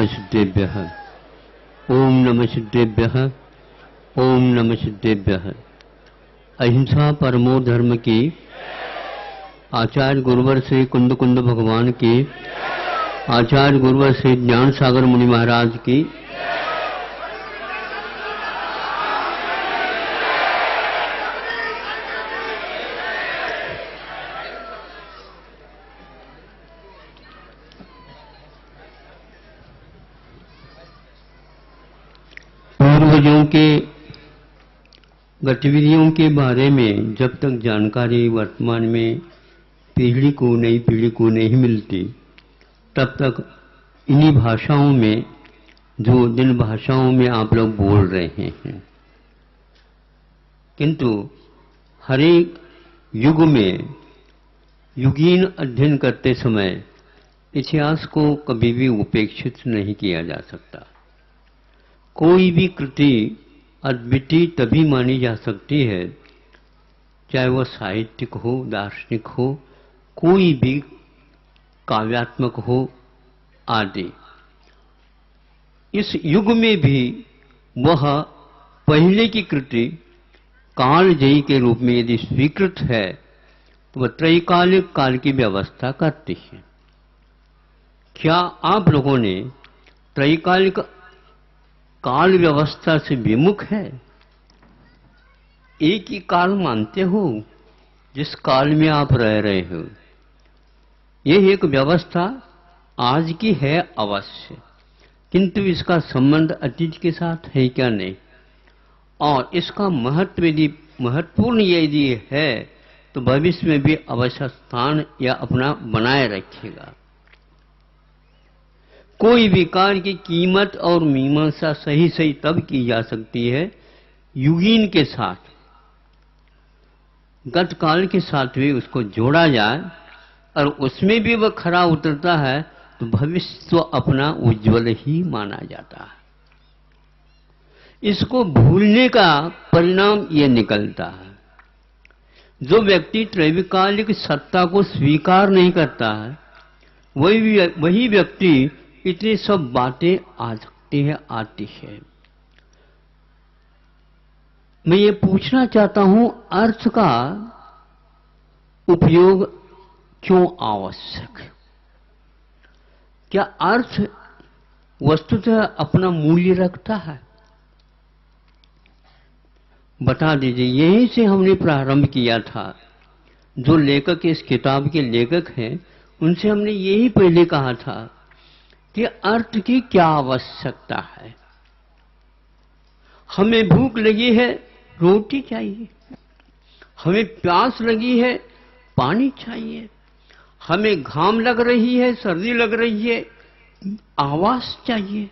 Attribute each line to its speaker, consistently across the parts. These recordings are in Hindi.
Speaker 1: नमः सिद्धेभ्यः। ओम नमः सिद्धेभ्यः। ओम नमः सिद्धेभ्यः। अहिंसा परमो धर्म की, आचार्य गुरुवर श्री कुंद कुंद भगवान की, आचार्य गुरुवर श्री ज्ञान सागर मुनि महाराज की, पूर्वजों के गतिविधियों के बारे में जब तक जानकारी वर्तमान में पीढ़ी को, नई पीढ़ी को नहीं मिलती, तब तक इन्हीं भाषाओं में, जो जिन भाषाओं में आप लोग बोल रहे हैं, किंतु हर एक युग में युगीन अध्ययन करते समय इतिहास को कभी भी उपेक्षित नहीं किया जा सकता। कोई भी कृति अद्वितीय तभी मानी जा सकती है, चाहे वह साहित्यिक हो, दार्शनिक हो, कोई भी काव्यात्मक हो आदि। इस युग में भी वह पहले की कृति कालजयी के रूप में यदि स्वीकृत है तो वह त्रैकालिक काल की व्यवस्था करती है। क्या आप लोगों ने त्रैकालिक काल व्यवस्था से विमुख है? एक ही काल मानते हो जिस काल में आप रह रहे हो। यह एक व्यवस्था आज की है अवश्य, किंतु इसका संबंध अतीत के साथ है क्या? नहीं। और इसका महत्व यदि महत्वपूर्ण यदि है तो भविष्य में भी अवश्य स्थान या अपना बनाए रखेगा। कोई भी कार्य की कीमत और मीमांसा सही सही तब की जा सकती है युगीन के साथ, गत काल के साथ भी उसको जोड़ा जाए और उसमें भी वह खरा उतरता है तो भविष्य तो अपना उज्जवल ही माना जाता है। इसको भूलने का परिणाम यह निकलता है, जो व्यक्ति त्रैविकालिक सत्ता को स्वीकार नहीं करता है वही व्यक्ति इतनी सब बातें आ सकती है, आती है। मैं ये पूछना चाहता हूं, अर्थ का उपयोग क्यों आवश्यक है? क्या अर्थ वस्तुतः अपना मूल्य रखता है? बता दीजिए। यहीं से हमने प्रारंभ किया था। जो लेखक इस किताब के लेखक हैं उनसे हमने यही पहले कहा था कि अर्थ की क्या आवश्यकता है। हमें भूख लगी है, रोटी चाहिए। हमें प्यास लगी है, पानी चाहिए। हमें घाम लग रही है, सर्दी लग रही है, आवास चाहिए।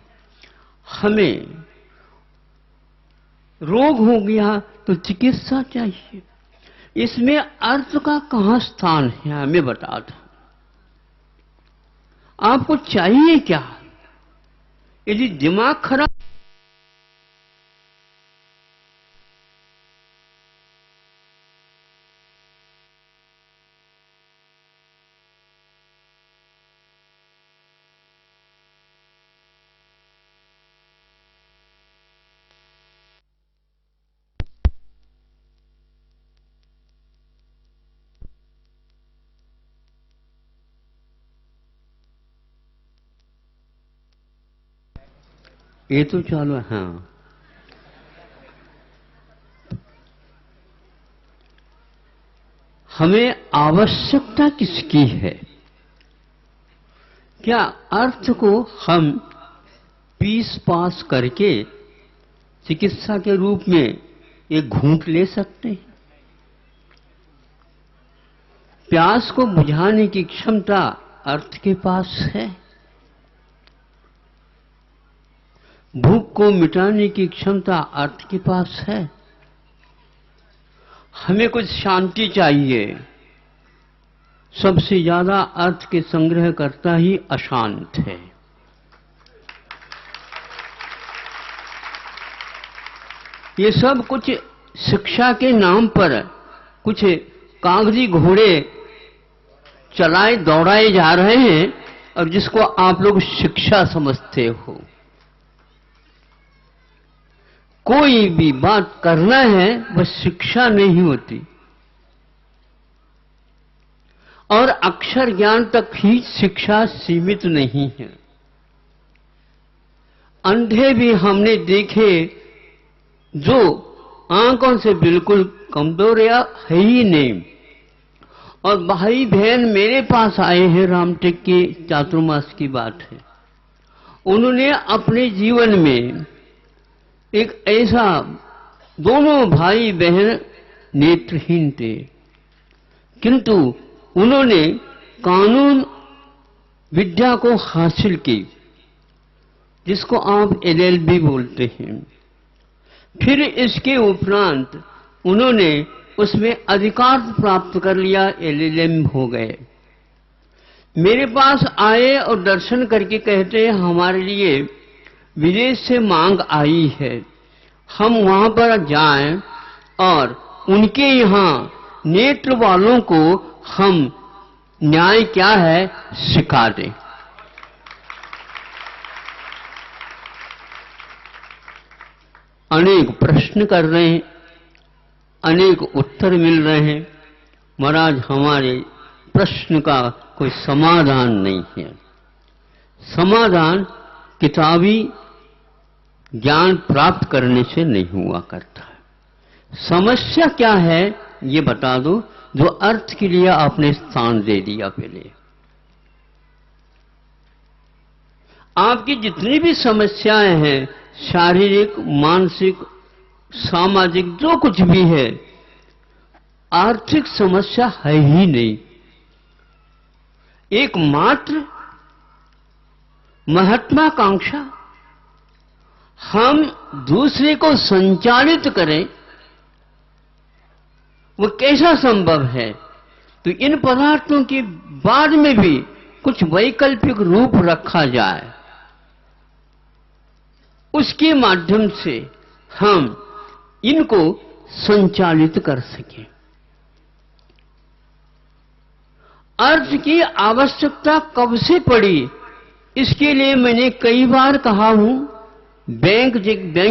Speaker 1: हमें रोग हो गया तो चिकित्सा चाहिए। इसमें अर्थ का कहां स्थान है? हमें बता दो। आपको चाहिए क्या? यदि दिमाग खराब, ये तो चलो। हाँ, हमें आवश्यकता किसकी है? क्या अर्थ को हम पीस पास करके चिकित्सा के रूप में एक घूंट ले सकते हैं? प्यास को बुझाने की क्षमता अर्थ के पास है। भूख को मिटाने की क्षमता अर्थ के पास है। हमें कुछ शांति चाहिए। सबसे ज्यादा अर्थ के संग्रह करता ही अशांत है। ये सब कुछ शिक्षा के नाम पर कुछ कागजी घोड़े चलाए दौड़ाए जा रहे हैं और जिसको आप लोग शिक्षा समझते हो। कोई भी बात करना है वह शिक्षा नहीं होती, और अक्षर ज्ञान तक ही शिक्षा सीमित नहीं है। अंधे भी हमने देखे जो आंखों से बिल्कुल कमजोर या है ही नहीं, और भाई बहन मेरे पास आए हैं, रामटेक के चातुर्मास की बात है। उन्होंने अपने जीवन में एक ऐसा, दोनों भाई बहन नेत्रहीन थे, किंतु उन्होंने कानून विद्या को हासिल की, जिसको आप एलएलबी बोलते हैं। फिर इसके उपरांत उन्होंने उसमें अधिकार प्राप्त कर लिया, एलएलएम हो गए। मेरे पास आए और दर्शन करके कहते हैं हमारे लिए विदेश से मांग आई है, हम वहां पर जाएं और उनके यहां नेत्र वालों को हम न्याय क्या है सिखा दें। अनेक प्रश्न कर रहे हैं, अनेक उत्तर मिल रहे हैं। महाराज हमारे प्रश्न का कोई समाधान नहीं है। समाधान किताबी ज्ञान प्राप्त करने से नहीं हुआ करता है। समस्या क्या है ये बता दो, जो अर्थ के लिए आपने स्थान दे दिया। पहले आपकी जितनी भी समस्याएं हैं, शारीरिक, मानसिक, सामाजिक, जो कुछ भी है, आर्थिक समस्या है ही नहीं। एकमात्र महत्वाकांक्षा हम दूसरे को संचालित करें, वो कैसा संभव है? तो इन पदार्थों के बाद में भी कुछ वैकल्पिक रूप रखा जाए, उसके माध्यम से हम इनको संचालित कर सकें। अर्थ की आवश्यकता कब से पड़ी, इसके लिए मैंने कई बार कहा हूं, बैंक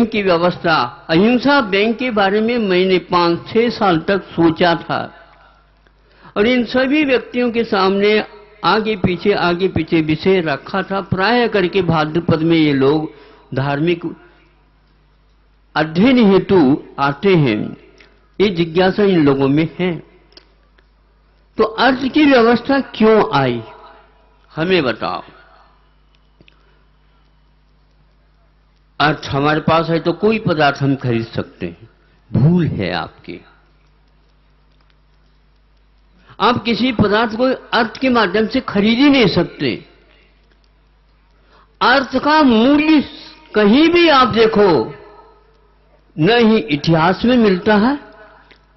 Speaker 1: की व्यवस्था, अहिंसा बैंक के बारे में मैंने 5-6 साल तक सोचा था, और इन सभी व्यक्तियों के सामने आगे पीछे विषय रखा था। प्राय करके भाद्रपद में ये लोग धार्मिक अध्ययन हेतु आते हैं, ये जिज्ञासा इन लोगों में है। तो अर्थ की व्यवस्था क्यों आई, हमें बताओ। अर्थ हमारे पास है तो कोई पदार्थ हम खरीद सकते हैं। भूल है आपकी। आप किसी पदार्थ को अर्थ के माध्यम से खरीद ही नहीं सकते। अर्थ का मूल्य कहीं भी आप देखो, न ही इतिहास में मिलता है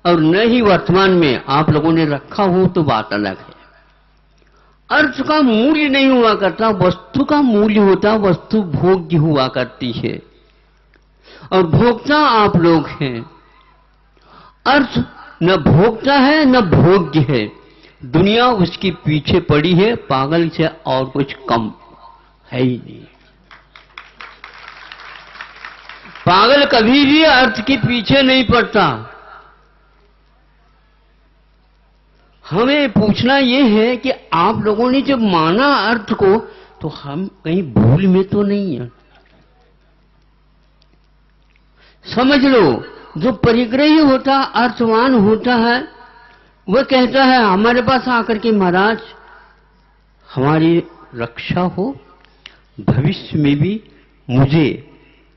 Speaker 1: और न ही वर्तमान में आप लोगों ने रखा हो तो बात अलग है। अर्थ का मूल्य नहीं हुआ करता, वस्तु का मूल्य होता, वस्तु भोग्य हुआ करती है, और भोक्ता आप लोग हैं। अर्थ न भोक्ता है न भोग्य है, दुनिया उसके पीछे पड़ी है, पागल से और कुछ कम है ही नहीं। पागल कभी भी अर्थ के पीछे नहीं पड़ता। हमें पूछना यह है कि आप लोगों ने जब माना अर्थ को, तो हम कहीं भूल में तो नहीं है। समझ लो, जो परिग्रही होता, अर्थवान होता है, वह कहता है हमारे पास आकर के महाराज हमारी रक्षा हो, भविष्य में भी मुझे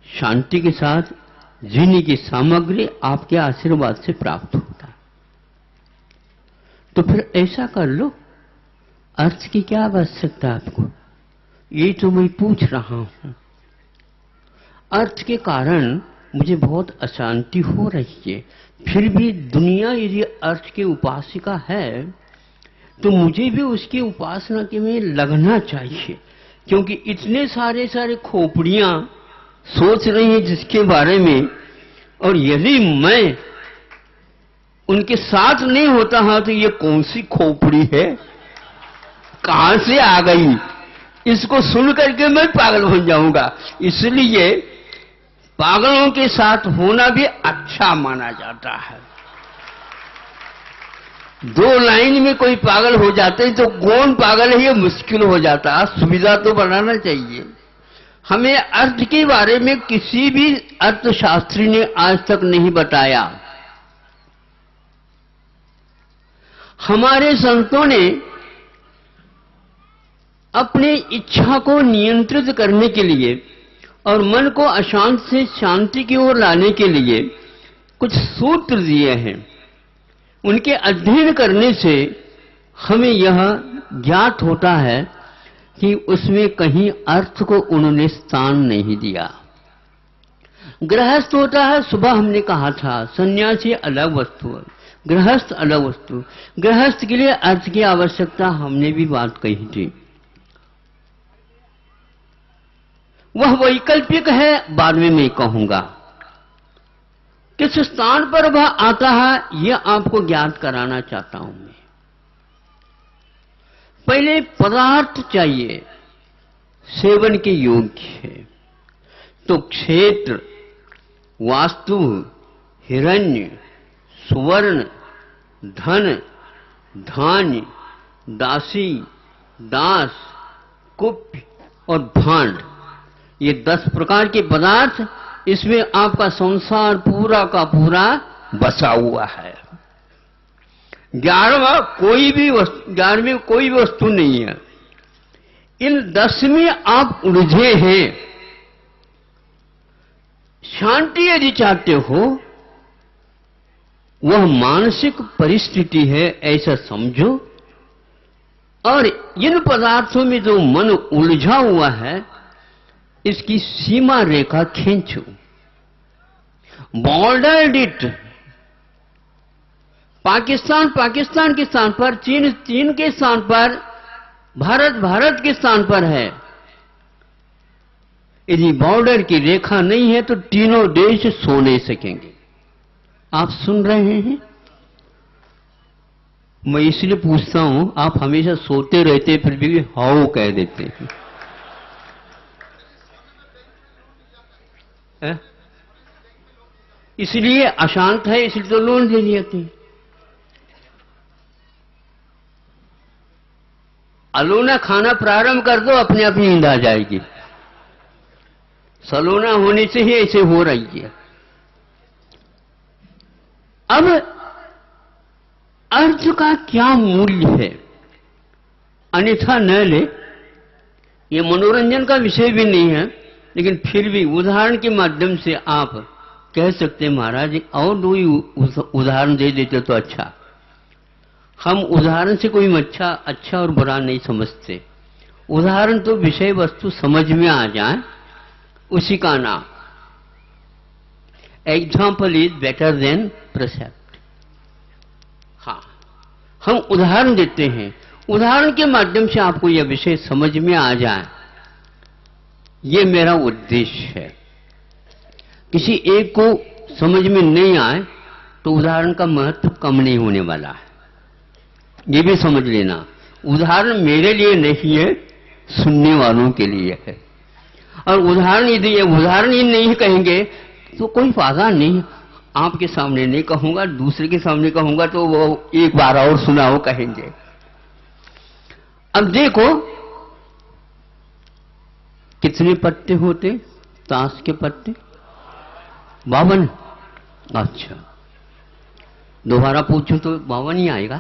Speaker 1: शांति के साथ जीने की सामग्री आपके आशीर्वाद से प्राप्त होता। तो फिर ऐसा कर लो, अर्थ की क्या आवश्यकता आपको? ये तो मैं पूछ रहा हूं। अर्थ के कारण मुझे बहुत अशांति हो रही है, फिर भी दुनिया यदि अर्थ की उपासिका है तो मुझे भी उसकी उपासना के में लगना चाहिए, क्योंकि इतने सारे खोपड़ियां सोच रही हैं जिसके बारे में, और यदि मैं उनके साथ नहीं होता है तो ये कौन सी खोपड़ी है, कहां से आ गई? इसको सुन करके मैं पागल हो जाऊंगा। इसलिए पागलों के साथ होना भी अच्छा माना जाता है। दो लाइन में कोई पागल हो जाते हैं तो कौन पागल है ये मुश्किल हो जाता है। सुविधा तो बनाना चाहिए। हमें अर्थ के बारे में किसी भी अर्थशास्त्री ने आज तक नहीं बताया। हमारे संतों ने अपनी इच्छा को नियंत्रित करने के लिए और मन को अशांत से शांति की ओर लाने के लिए कुछ सूत्र दिए हैं। उनके अध्ययन करने से हमें यह ज्ञात होता है कि उसमें कहीं अर्थ को उन्होंने स्थान नहीं दिया। गृहस्थ होता है, सुबह हमने कहा था, सन्यासी अलग वस्तु है, गृहस्थ अलग वस्तु। गृहस्थ के लिए अर्थ की आवश्यकता हमने भी बात कही थी। वह वैकल्पिक है, बाद में मैं कहूंगा। किस स्थान पर वह आता है यह आपको ज्ञात कराना चाहता हूं मैं। पहले पदार्थ चाहिए, सेवन के योग्य है। तो क्षेत्र, वास्तु, हिरण्य, सुवर्ण, धन, धान्य, दासी, दास, कुप्य और भांड, ये 10 प्रकार के पदार्थ, इसमें आपका संसार पूरा का पूरा बसा हुआ है। 11वां कोई भी वस्तु, 11वीं कोई भी वस्तु नहीं है। इन 10 में आप उलझे हैं। शांति यदि चाहते हो, वह मानसिक परिस्थिति है ऐसा समझो, और इन पदार्थों में जो मन उलझा हुआ है इसकी सीमा रेखा खींचो, बॉर्डर इट। पाकिस्तान पाकिस्तान के स्थान पर, चीन चीन के स्थान पर, भारत भारत के स्थान पर है। यदि बॉर्डर की रेखा नहीं है तो तीनों देश सो नहीं सकेंगे। आप सुन रहे हैं? मैं इसलिए पूछता हूं, आप हमेशा सोते रहते फिर भी हाउ कह देते हैं। इसलिए अशांत है, इसलिए तो लोन ले लेते हैं। अलोना खाना प्रारंभ कर दो, अपने आप नींद आ जाएगी। सलोना होने से ही ऐसे हो रही है। अब अर्थ का क्या मूल्य है, अन्यथा न ले। ये मनोरंजन का विषय भी नहीं है, लेकिन फिर भी उदाहरण के माध्यम से आप कह सकते हैं, महाराज और 2 उदाहरण दे देते तो अच्छा। हम उदाहरण से कोई अच्छा और बुरा नहीं समझते। उदाहरण तो विषय वस्तु समझ में आ जाए, उसी का नाम। Example is better than precept. हाँ, हम उदाहरण देते हैं, उदाहरण के माध्यम से आपको यह विषय समझ में आ जाए, ये मेरा उद्देश्य है। किसी एक को समझ में नहीं आए तो उदाहरण का महत्व कम नहीं होने वाला है, ये भी समझ लेना। उदाहरण मेरे लिए नहीं है, सुनने वालों के लिए है। और उदाहरण यदि ये उदाहरण ही नहीं कहेंगे तो कोई फायदा नहीं। आपके सामने नहीं कहूंगा, दूसरे के सामने कहूंगा तो वो एक बार और सुनाओ कहेंगे। अब देखो कितने पत्ते होते ताश के पत्ते? 52। अच्छा, दोबारा पूछूं तो 52 ही आएगा।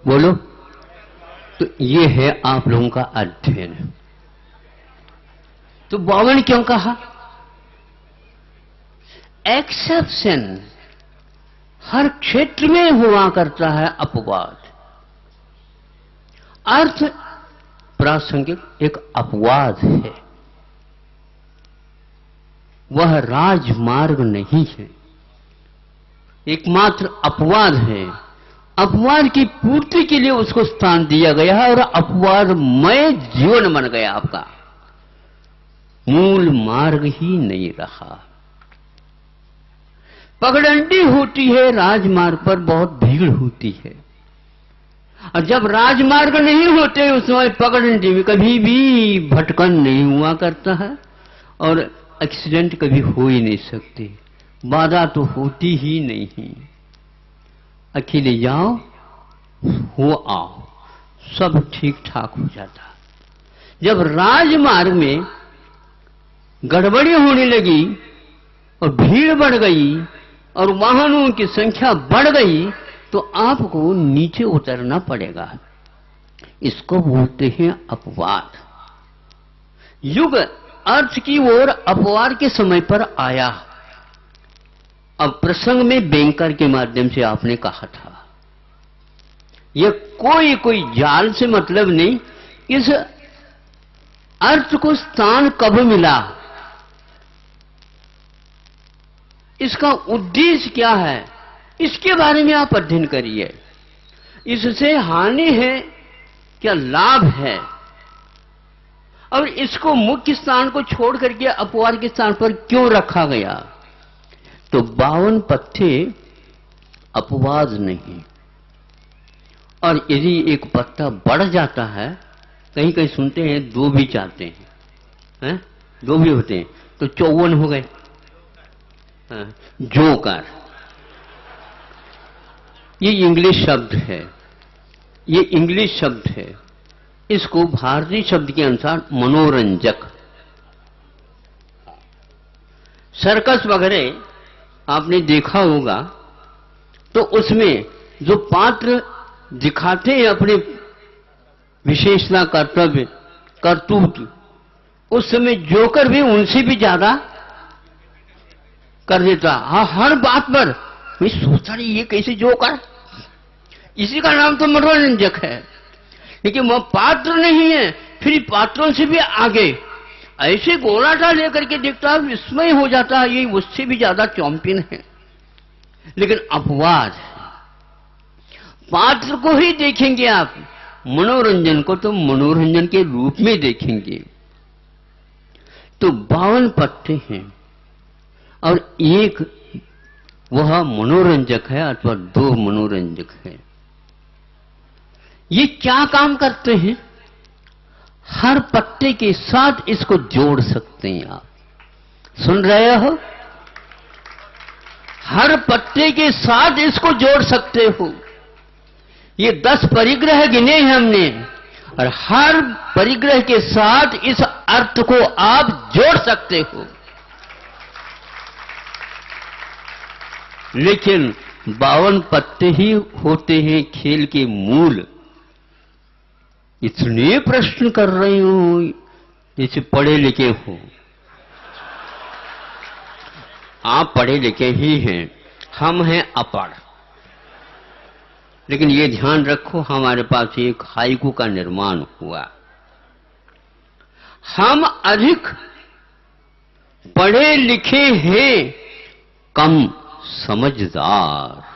Speaker 1: बोलो। तो ये है आप लोगों का अध्ययन। तो 52 क्यों कहा? एक्सेप्शन हर क्षेत्र में हुआ करता है अपवाद। अर्थ प्रासंगिक एक अपवाद है, वह राजमार्ग नहीं है, एकमात्र अपवाद है। अपवाद की पूर्ति के लिए उसको स्थान दिया गया है और अपवादमय जीवन बन गया आपका, मूल मार्ग ही नहीं रहा। पगडंडी होती है, राजमार्ग पर बहुत भीड़ होती है। और जब राजमार्ग नहीं होते उस समय पगडंडी में कभी भी भटकन नहीं हुआ करता है और एक्सीडेंट कभी हो ही नहीं सकती, बाधा तो होती ही नहीं। अकेले जाओ हो आओ, सब ठीक ठाक हो जाता। जब राजमार्ग में गड़बड़ी होने लगी और भीड़ बढ़ गई और वाहनों की संख्या बढ़ गई तो आपको नीचे उतरना पड़ेगा। इसको बोलते हैं अपवाद। युग अर्थ की ओर अपवाद के समय पर आया। अब प्रसंग में बैंकर के माध्यम से आपने कहा था, यह कोई जाल से मतलब नहीं, इस अर्थ को स्थान कब मिला, इसका उद्देश्य क्या है, इसके बारे में आप अध्ययन करिए। इससे हानि है क्या लाभ है, और इसको मुख्य स्थान को छोड़ करके अपवाद के स्थान पर क्यों रखा गया। तो 52 पत्ते अपवाद नहीं, और यदि एक पत्ता बढ़ जाता है, कहीं कहीं सुनते हैं 2 भी चाहते हैं, 2 भी होते हैं, तो 54 हो गए। जोकर, ये इंग्लिश शब्द है, ये इंग्लिश शब्द है। इसको भारतीय शब्द के अनुसार मनोरंजक। सर्कस वगैरह आपने देखा होगा, तो उसमें जो पात्र दिखाते हैं अपने विशेषता, कर्तव्य, करतूत, उस समय जोकर भी उनसे भी ज्यादा कर देता। हाँ, हर बात पर मैं सोचता नहीं ये कैसे जोकर, इसी का नाम तो मनोरंजक है। लेकिन वह पात्र नहीं है, फिर पात्रों से भी आगे ऐसे गोलाटा लेकर के देखता है, विस्मय हो जाता है, ये उससे भी ज्यादा चैंपियन है। लेकिन अपवाद, पात्र को ही देखेंगे आप, मनोरंजन को तो मनोरंजन के रूप में देखेंगे। तो 52 पत्ते हैं और एक वह मनोरंजक है अथवा 2 मनोरंजक है। ये क्या काम करते हैं, हर पत्ते के साथ इसको जोड़ सकते हैं। आप सुन रहे हो, हर पत्ते के साथ इसको जोड़ सकते हो। ये 10 परिग्रह गिने हैं हमने, और हर परिग्रह के साथ इस अर्थ को आप जोड़ सकते हो। लेकिन 52 पत्ते ही होते हैं खेल के मूल। इतने प्रश्न कर रही हूं जैसे पढ़े लिखे हो। आप पढ़े लिखे ही हैं, हम हैं अपढ़। लेकिन ये ध्यान रखो, हमारे पास एक हाइकू का निर्माण हुआ। हम अधिक पढ़े लिखे हैं, कम समझदार।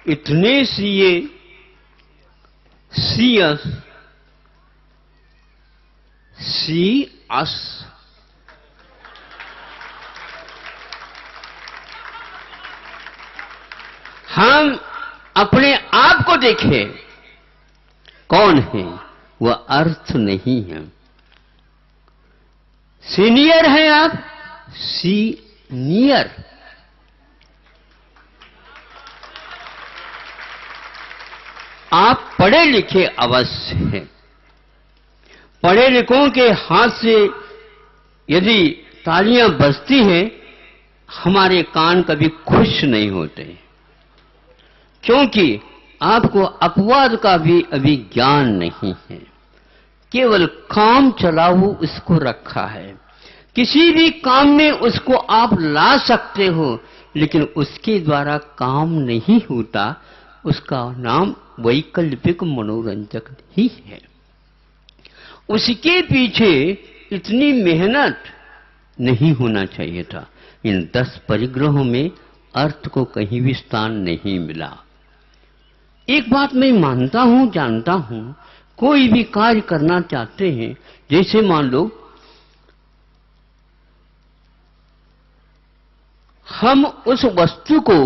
Speaker 1: इतने सीए, सीएस, सीएस, हम अपने आप को देखें, कौन है, वह अर्थ नहीं है। सीनियर है आप, सीनियर। आप पढ़े लिखे अवश्य हैं। पढ़े लिखों के हाथ से यदि तालियां बजती हैं, हमारे कान कभी खुश नहीं होते, क्योंकि आपको अपवाद का भी अभी ज्ञान नहीं है। केवल काम चलाऊ इसको रखा है। किसी भी काम में उसको आप ला सकते हो, लेकिन उसके द्वारा काम नहीं होता। उसका नाम वैकल्पिक मनोरंजक ही है। उसके पीछे इतनी मेहनत नहीं होना चाहिए था। इन 10 परिग्रहों में अर्थ को कहीं भी स्थान नहीं मिला। एक बात मैं मानता हूं, जानता हूं, कोई भी कार्य करना चाहते हैं, जैसे मान लो हम उस वस्तु को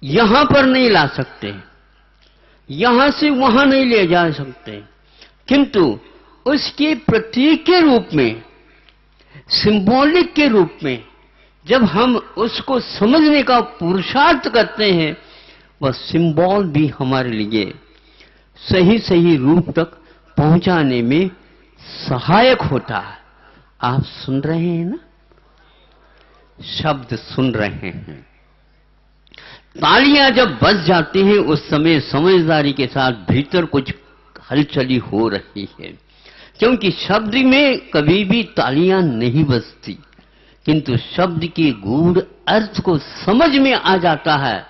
Speaker 1: यहां पर नहीं ला सकते, यहां से वहां नहीं ले जा सकते, किंतु उसके प्रतीक के रूप में, सिंबॉलिक के रूप में जब हम उसको समझने का पुरुषार्थ करते हैं, वह सिंबल भी हमारे लिए सही सही रूप तक पहुंचाने में सहायक होता है। आप सुन रहे हैं ना, शब्द सुन रहे हैं। तालियां जब बज जाती हैं उस समय समझदारी के साथ भीतर कुछ हलचली हो रही है, क्योंकि शब्द में कभी भी तालियां नहीं बजती, किंतु शब्द के गूढ़ अर्थ को समझ में आ जाता है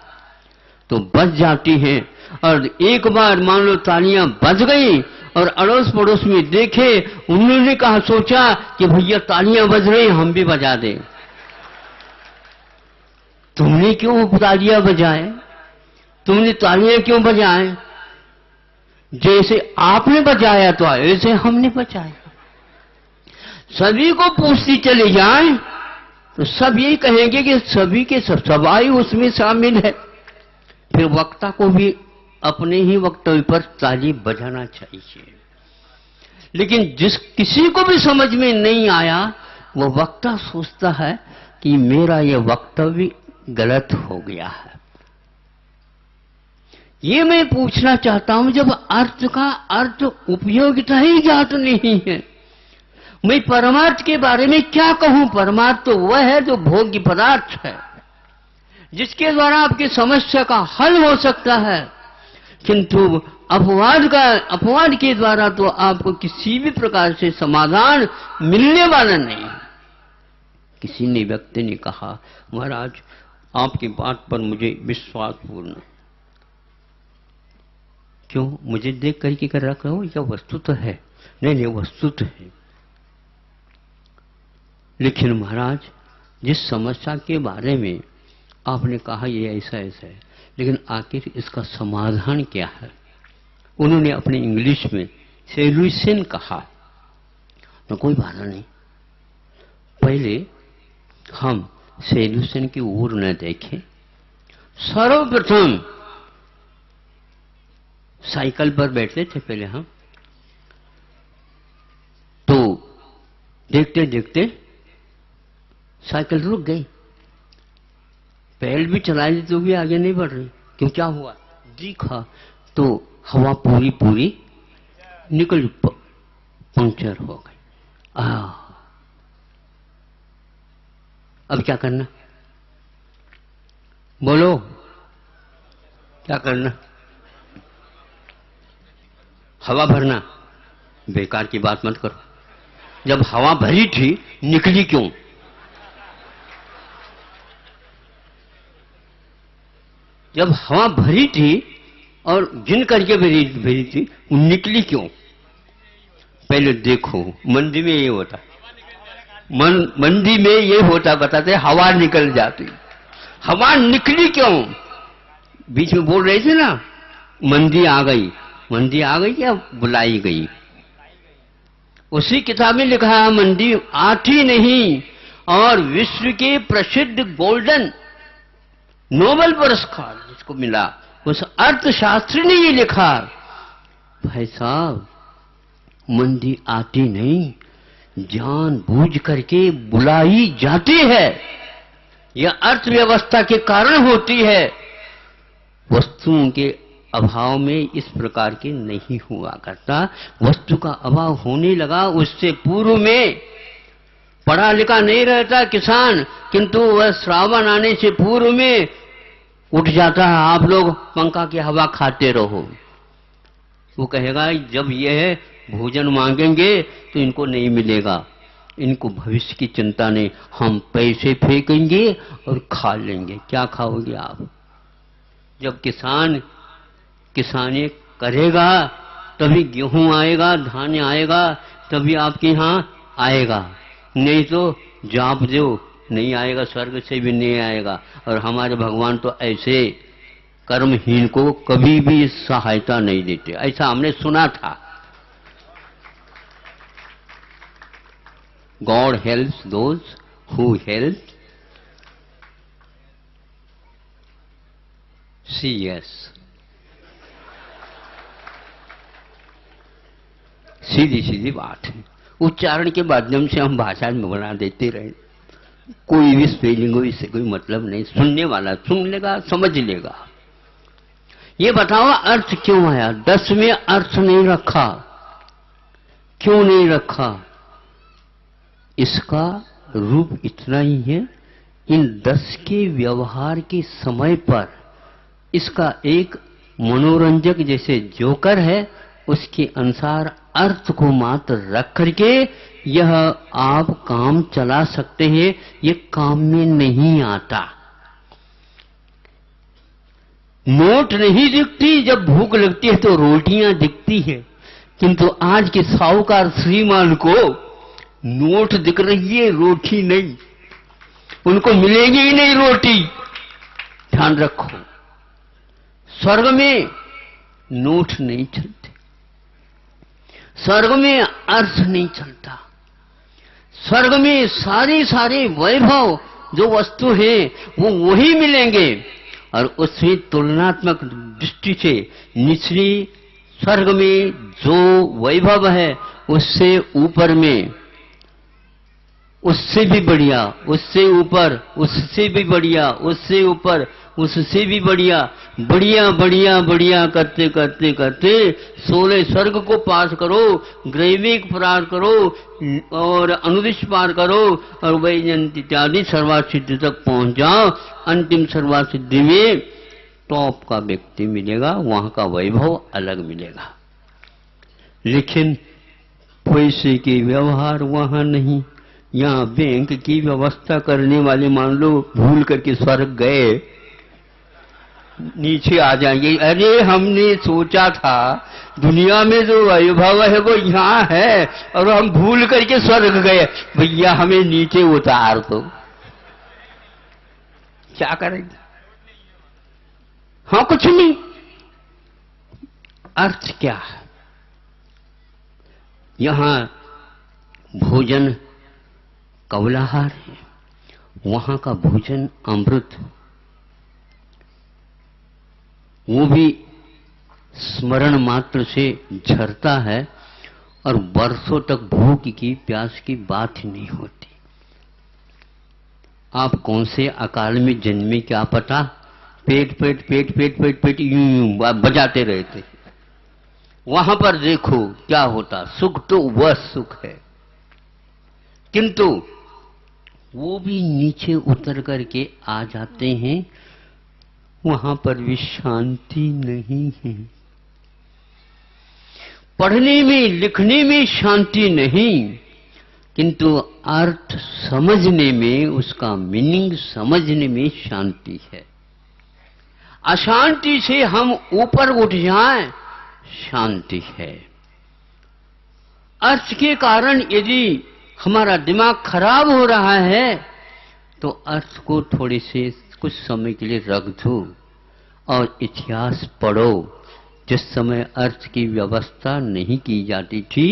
Speaker 1: तो बज जाती हैं। और एक बार मान लो तालियां बज गई और अड़ोस पड़ोस में देखे, उन्होंने कहा, सोचा कि भैया तालियां बज रही, हम भी बजा दें। तुमने क्यों तालियां बजाए, तुमने तालियां क्यों बजाए? जैसे आपने बजाया तो ऐसे हमने बजाया। सभी को पूछती चली जाए तो सब यही कहेंगे कि सभी के सबाई उसमें शामिल है। फिर वक्ता को भी अपने ही वक्तव्य पर ताली बजाना चाहिए। लेकिन किसी को भी समझ में नहीं आया, वो वक्ता सोचता है कि मेरा यह वक्तव्य गलत हो गया है। ये मैं पूछना चाहता हूं, जब अर्थ का अर्थ उपयोगिता ही ज्ञात नहीं है, मैं परमार्थ के बारे में क्या कहूं? परमार्थ तो वह है जो भोग्य पदार्थ है, जिसके द्वारा आपकी समस्या का हल हो सकता है, किंतु अपवाद के द्वारा तो आपको किसी भी प्रकार से समाधान मिलने वाला नहीं। किसी ने व्यक्ति ने कहा, महाराज आपकी बात पर मुझे विश्वास पूर्ण। क्यों? मुझे देख करके कर रखा हो, यह वस्तु तो है। नहीं, वस्तु तो है, लेकिन महाराज जिस समस्या के बारे में आपने कहा ये ऐसा ऐसा है, लेकिन आखिर इसका समाधान क्या है? उन्होंने अपने इंग्लिश में सॉल्यूशन कहा। तो कोई बाधा नहीं, पहले हम सॉल्यूशन की ओर न देखें। सर्वप्रथम साइकिल पर बैठते थे पहले हम, तो देखते देखते साइकिल रुक गई, पैडल भी चला ली तो भी आगे नहीं बढ़ रही। क्यों? क्या हुआ? दिखा तो हवा पूरी पूरी निकल, पंक्चर हो गई। अब क्या करना? बोलो, क्या करना? हवा भरना? बेकार की बात मत करो। जब हवा भरी थी, निकली क्यों? जब हवा भरी थी और गिन करके भरी थी, निकली क्यों? पहले देखो, मंदी में ये होता, मंदी में ये होता, बताते हवा निकल जाती। हवा निकली क्यों? बीच में बोल रहे थे ना, मंदी आ गई। मंदी आ गई या बुलाई गई? उसी किताब में लिखा है मंदी आती नहीं। और विश्व के प्रसिद्ध गोल्डन नोबेल पुरस्कार जिसको मिला, उस अर्थशास्त्री ने ये लिखा, भाई साहब मंदी आती नहीं, जानबूझ करके बुलाई जाती है। यह अर्थव्यवस्था के कारण होती है। वस्तुओं के अभाव में इस प्रकार के नहीं हुआ करता। वस्तु का अभाव होने लगा उससे पूर्व में। पढ़ा लिखा नहीं रहता किसान, किंतु वह श्रावण आने से पूर्व में उठ जाता है, आप लोग पंखा की हवा खाते रहो। वो कहेगा जब यह भोजन मांगेंगे तो इनको नहीं मिलेगा, इनको भविष्य की चिंता नहीं, हम पैसे फेंकेंगे और खा लेंगे। क्या खाओगे आप? जब किसान किसानी करेगा तभी गेहूं आएगा, धान आएगा, तभी आपके यहां आएगा। नहीं तो जाप दो, नहीं आएगा, स्वर्ग से भी नहीं आएगा। और हमारे भगवान तो ऐसे कर्महीन को कभी भी सहायता नहीं देते, ऐसा हमने सुना था। God helps those who help CS, सीधी सीधी बात है। उच्चारण के माध्यम से हम भाषा में बना देते रहे, कोई भी स्पेलिंग हो, इससे कोई मतलब नहीं। सुनने वाला सुन लेगा, समझ लेगा। ये बताओ अर्थ क्यों आया? 10 में अर्थ नहीं रखा, क्यों नहीं रखा? इसका रूप इतना ही है, इन 10 के व्यवहार के समय पर इसका एक मनोरंजक जैसे जोकर है, उसके अनुसार अर्थ को मात्र रख करके यह आप काम चला सकते हैं। ये काम में नहीं आता। नोट नहीं दिखती, जब भूख लगती है तो रोटियां दिखती है, किंतु आज के साहूकार श्रीमान को नोट दिख रही है, रोटी नहीं। उनको मिलेगी ही नहीं रोटी। ध्यान रखो, स्वर्ग में नोट नहीं चलते, स्वर्ग में अर्थ नहीं चलता। स्वर्ग में सारे वैभव जो वस्तु है वो वही मिलेंगे, और उससे तुलनात्मक दृष्टि से निचली स्वर्ग में जो वैभव है उससे ऊपर में, उससे भी बढ़िया, उससे ऊपर, उससे भी बढ़िया, उससे ऊपर, उससे भी बढ़िया, बढ़िया बढ़िया बढ़िया करते करते करते 16 स्वर्ग को पार करो, ग्रैविक पार करो और अनुदिश पार करो, और वैजयंती इत्यादि सर्वासिद्धि तक पहुंच जाओ। अंतिम सर्वासिद्धि में टॉप का व्यक्ति मिलेगा, वहां का वैभव अलग मिलेगा। लेकिन पैसे के व्यवहार वहां नहीं। यहाँ बैंक की व्यवस्था करने वाले मान लो भूल करके स्वर्ग गए, नीचे आ जाएंगे, अरे हमने सोचा था दुनिया में जो वैभव है वो यहाँ है और हम भूल करके स्वर्ग गए, भैया हमें नीचे उतार दो। क्या करेंगे? हाँ, कुछ नहीं। अर्थ क्या है? यहां भोजन कौलाहार है, वहां का भोजन अमृत, वो भी स्मरण मात्र से झरता है और वर्षों तक भूख की प्यास की बात ही नहीं होती। आप कौन से अकाल में जन्मे क्या पता, पेट पेट पेट पेट पेट पेट यूं यूं बजाते रहते। वहां पर देखो क्या होता, सुख तो वह सुख है, किंतु वो भी नीचे उतर करके आ जाते हैं, वहां पर भी शांति नहीं है। पढ़ने में लिखने में शांति नहीं, किंतु अर्थ समझने में, उसका मीनिंग समझने में शांति है। अशांति से हम ऊपर उठ जाएं, शांति है। अर्थ के कारण यदि हमारा दिमाग खराब हो रहा है तो अर्थ को थोड़े से कुछ समय के लिए रख दो और इतिहास पढ़ो। जिस समय अर्थ की व्यवस्था नहीं की जाती थी,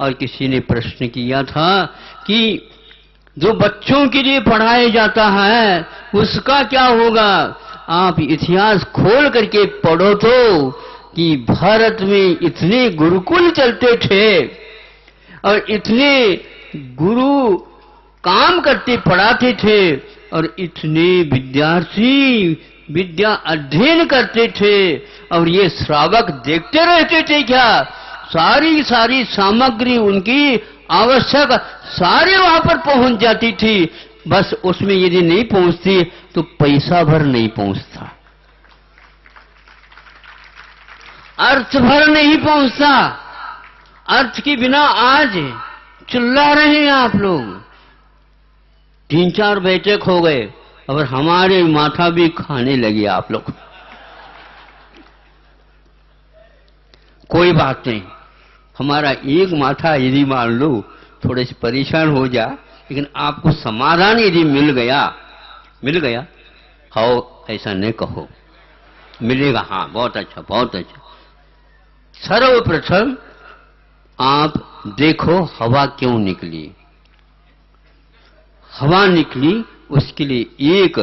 Speaker 1: और किसी ने प्रश्न किया था कि जो बच्चों के लिए पढ़ाया जाता है उसका क्या होगा, आप इतिहास खोल करके पढ़ो तो कि भारत में इतने गुरुकुल चलते थे और इतने गुरु काम करते पढ़ाते थे और इतने विद्यार्थी विद्या अध्ययन करते थे, और ये श्रावक देखते रहते थे क्या, सारी सारी सामग्री उनकी आवश्यक सारे वहां पर पहुंच जाती थी। बस उसमें यदि नहीं पहुंचती तो पैसा भर नहीं पहुंचता, अर्थ भर नहीं पहुंचता। अर्थ के बिना आज चिल्ला रहे हैं आप लोग, 3-4 बैठक हो गए और हमारे माथा भी खाने लगे आप लोग। कोई बात नहीं, हमारा एक माथा यदि मान लो थोड़े से परेशान हो जा, लेकिन आपको समाधान यदि मिल गया, हो ऐसा नहीं कहो, मिलेगा, हाँ बहुत अच्छा बहुत अच्छा। सर्वप्रथम आप देखो हवा क्यों निकली। हवा निकली उसके लिए एक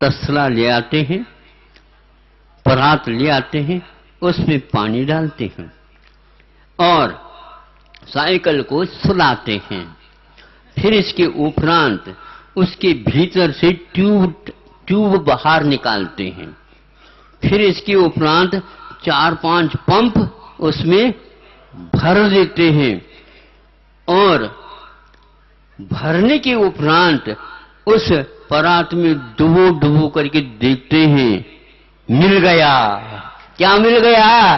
Speaker 1: तसला ले आते हैं, परात ले आते हैं, उसमें पानी डालते हैं और साइकिल को सुलाते हैं। फिर इसके उपरांत उसके भीतर से ट्यूब बाहर निकालते हैं। फिर इसके उपरांत 4-5 पंप उसमें भर देते हैं और भरने के उपरांत उस परात में डुबो करके देखते हैं, मिल गया। क्या मिल गया?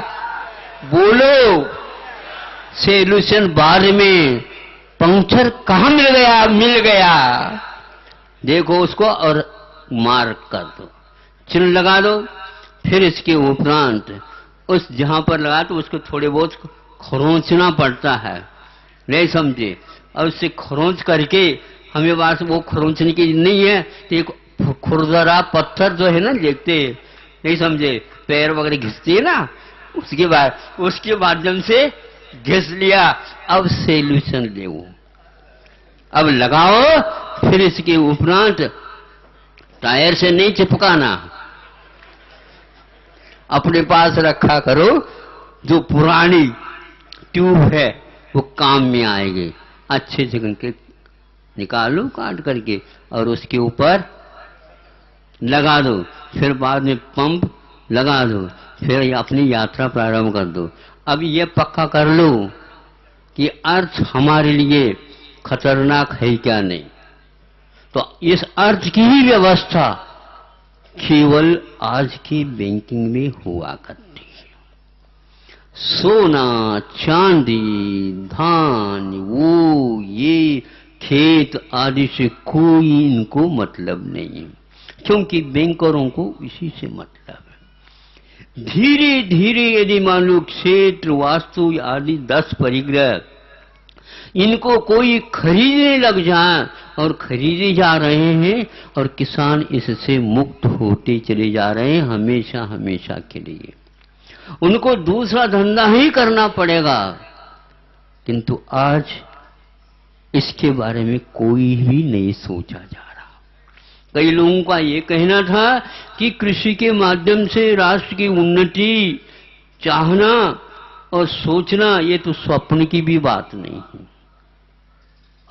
Speaker 1: बोलो। सॉल्यूशन बाद में, पंक्चर कहां मिल गया? मिल गया। देखो उसको और मार्क कर दो, चिन्ह लगा दो। फिर इसके उपरांत उस जहां पर लगा तो उसको थोड़े बहुत खरोंचना पड़ता है, नहीं समझे? और उससे खरोंच करके हमें पास वो खरोंचने की नहीं है तो एक खुरदरा पत्थर जो है ना, देखते नहीं समझे, पैर वगैरह घिसती है ना, उसके माध्यम से घिस लिया। अब सॉल्यूशन ले, अब लगाओ। फिर इसके उपरांत टायर से नहीं चिपकाना, अपने पास रखा करो। जो पुरानी ट्यूब है वो काम में आएगी। अच्छे जगह के निकालो काट करके और उसके ऊपर लगा दो। फिर बाद में पंप लगा दो। फिर अपनी यात्रा प्रारंभ कर दो। अब ये पक्का कर लो कि अर्थ हमारे लिए खतरनाक है क्या नहीं। तो इस अर्थ की ही व्यवस्था केवल आज की बैंकिंग में हुआ करती है। सोना, चांदी, धान, वो ये खेत आदि से कोई इनको मतलब नहीं है, क्योंकि बैंकरों को इसी से मतलब है। धीरे धीरे यदि मान लो क्षेत्र, वास्तु आदि 10 परिग्रह इनको कोई खरीदने लग जाए और खरीदे जा रहे हैं और किसान इससे मुक्त होते चले जा रहे हैं हमेशा हमेशा के लिए। उनको दूसरा धंधा ही करना पड़ेगा। किंतु आज इसके बारे में कोई भी नहीं सोचा जा रहा। कई लोगों का ये कहना था कि कृषि के माध्यम से राष्ट्र की उन्नति चाहना और सोचना ये तो स्वप्न की भी बात नहीं है।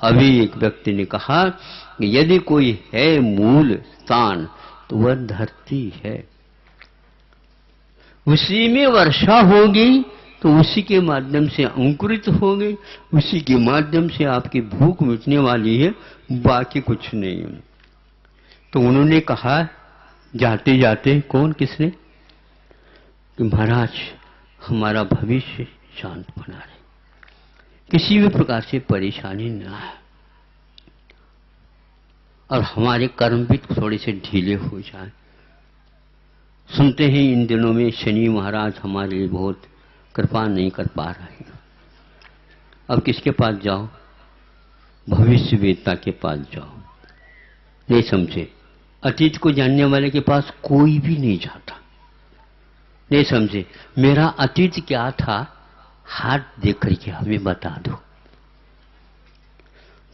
Speaker 1: अभी एक व्यक्ति ने कहा कि यदि कोई है मूल स्थान तो वह धरती है, उसी में वर्षा होगी तो उसी के माध्यम से अंकुरित होगी, उसी के माध्यम से आपकी भूख मिटने वाली है, बाकी कुछ नहीं। तो उन्होंने कहा जाते जाते, कौन किसने, कि महाराज हमारा भविष्य शांत बना रहे, किसी भी प्रकार से परेशानी ना है और हमारे कर्म भी थोड़े से ढीले हो जाए। सुनते हैं इन दिनों में शनि महाराज हमारे लिए बहुत कृपा नहीं कर पा रहे। अब किसके पास जाओ? भविष्य वेत्ता के पास जाओ। नहीं समझे? अतीत को जानने वाले के पास कोई भी नहीं जाता। नहीं समझे? मेरा अतीत क्या था हाथ देख करके हमें बता दो।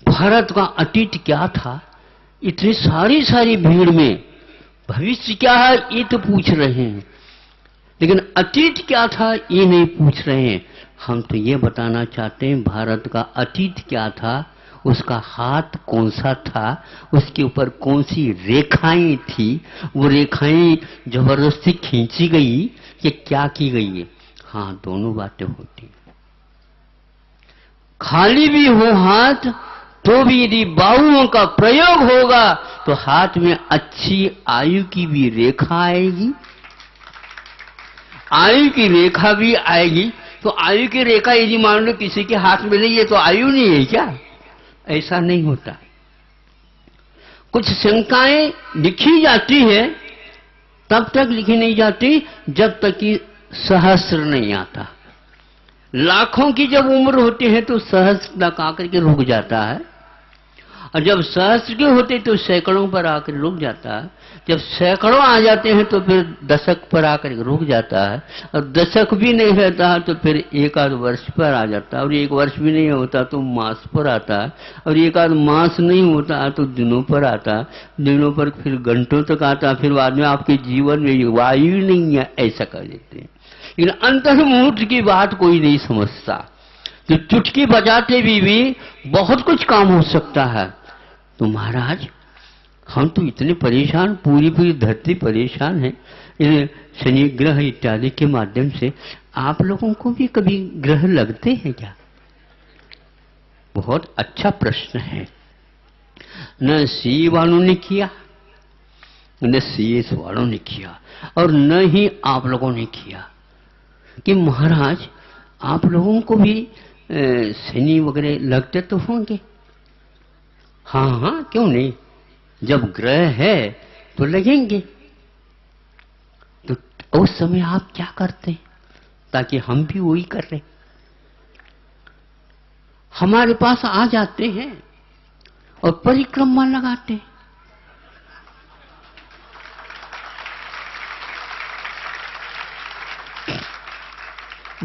Speaker 1: भारत का अतीत क्या था, इतनी सारी भीड़ में भविष्य क्या है ये तो पूछ रहे हैं, लेकिन अतीत क्या था ये नहीं पूछ रहे हैं। हम तो ये बताना चाहते हैं भारत का अतीत क्या था, उसका हाथ कौन सा था, उसके ऊपर कौन सी रेखाएं थी, वो रेखाएं जबरदस्ती खींची गई कि क्या की गई है। हाँ, दोनों बातें होती। खाली भी हो हाथ तो भी यदि बाहुओं का प्रयोग होगा तो हाथ में अच्छी आयु की भी रेखा आएगी, आयु की रेखा भी आएगी। तो आयु की रेखा यदि मान लो किसी के हाथ में नहीं है तो आयु नहीं है क्या? ऐसा नहीं होता। कुछ शंकाएं लिखी जाती है, तब तक लिखी नहीं जाती जब तक कि सहस्र नहीं आता। लाखों की जब उम्र होती है तो सहस्र तक आकर के रुक जाता है। और जब सहस्त्र के होते तो सैकड़ों पर आकर रुक जाता है, जब सैकड़ों आ जाते हैं तो फिर दशक पर आकर रुक जाता है, और दशक भी नहीं रहता है तो फिर एक आध वर्ष पर आ जाता है, और एक वर्ष भी नहीं होता तो मास पर आता है, और एक आध मास नहीं होता है तो दिनों पर आता है, दिनों पर फिर घंटों तक आता है, फिर बाद में आपके जीवन में वायु नहीं है, ऐसा कर देते हैं। लेकिन अंतर्मुहूर्त की बात कोई नहीं समझता, तो चुटकी बजाते भी बहुत कुछ काम हो सकता है। तो महाराज हम तो इतने परेशान, पूरी पूरी धरती परेशान है इन शनि ग्रह इत्यादि के माध्यम से, आप लोगों को भी कभी ग्रह लगते हैं क्या? बहुत अच्छा प्रश्न है। न सी वालों ने किया, न सीएस वालों ने किया, और न ही आप लोगों ने किया कि महाराज आप लोगों को भी शनि वगैरह लगते तो होंगे। हाँ हाँ, क्यों नहीं, जब ग्रह है तो लगेंगे। तो उस समय आप क्या करते हैं ताकि हम भी वही कर रहे? हमारे पास आ जाते हैं और परिक्रमा लगाते हैं।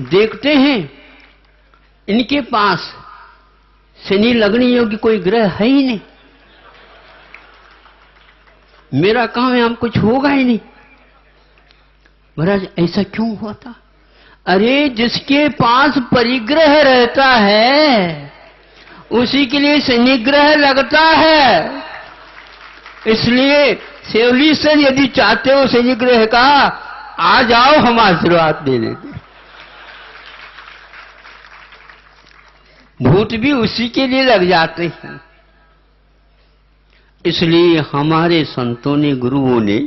Speaker 1: देखते हैं इनके पास शनि लगने योग्य कोई ग्रह है ही नहीं, मेरा काम है, हम कुछ होगा ही नहीं। महाराज ऐसा क्यों होता? अरे जिसके पास परिग्रह रहता है उसी के लिए शनिग्रह लगता है। इसलिए सेवलीसन यदि चाहते हो शनिग्रह का, आ जाओ, हम आशीर्वाद दे देते। भूत भी उसी के लिए लग जाते हैं। इसलिए हमारे संतों ने, गुरुओं ने